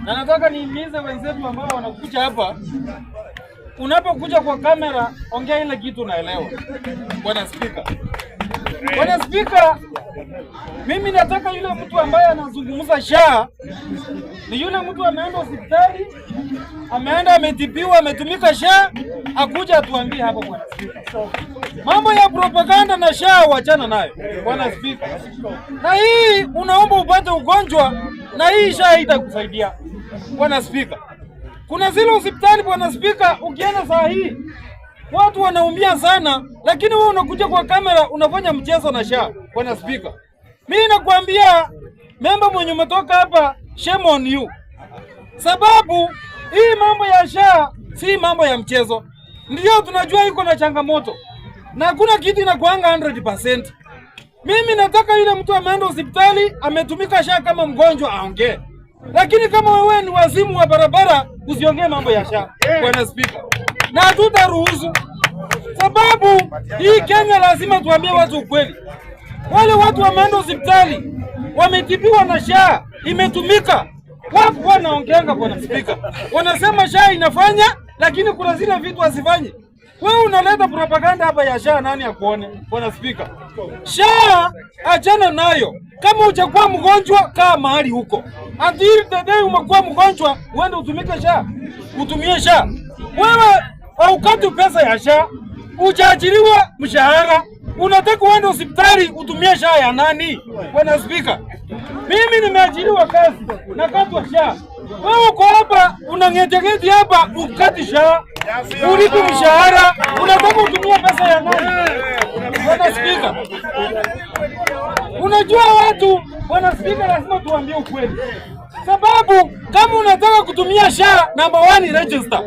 Na nataka niimize wenzetu ambao wanakuja hapa, unapokuja kwa kamera ongea ile kitu unaelewa. Bwana Spika. Bwana Spika, mimi nataka yule mtu ambaye anazungumza SHA ni yule mtu ameenda hospitali, ameenda ametibiwa, ametumika SHA, akuja atuambie hapo Bwana Spika. Mambo ya propaganda na SHA wachana nayo Bwana Spika. Na hii unaomba upate ugonjwa na hii SHA haitakusaidia Bwana Spika. Kuna zile hospitali Bwana Spika, ukienda saa hii watu wanaumia sana, lakini wewe unakuja kwa kamera unafanya mchezo na SHA Bwana Spika. Mimi nakwambia member mwenye umetoka hapa, shame on you. Sababu hii mambo ya SHA si mambo ya mchezo. Ndio tunajua iko na changamoto na hakuna kitu inakuanga 100%. Mimi nataka yule mtu ameenda hospitali ametumika SHA kama mgonjwa aongee. Lakini kama wewe ni wazimu wa barabara usiongee mambo ya SHA Bwana Spika. Na hatutaruhusu. Sababu hii Kenya lazima tuambie watu ukweli. Wale watu wameenda hospitali wametibiwa na SHA imetumika. Wapo wanaongeanga Bwana Spika. Wanasema SHA inafanya lakini kuna zile vitu hazifanye. Wewe unaleta propaganda hapa ya SHA, nani akuone Bwana Spika? SHA achana nayo. Kama hujakuwa mgonjwa kaa mahali huko. Until the day umekuwa mgonjwa uende utumike SHA. Utumie SHA. Wewe haukati pesa ya SHA. Hujaajiriwa mshahara. Unataka uende hospitali utumie SHA ya nani Bwana Spika? Mimi nimeajiriwa kazi na katwa SHA. Wewe uko hapa unang'etegeti hapa ukati SHA. Ulipo mshahara unataka utumie pesa ya nani Bwana Spika? Unajua watu Bwana Spika, lazima tuambie ukweli. Sababu kama unataka kutumia SHA, number 1 register.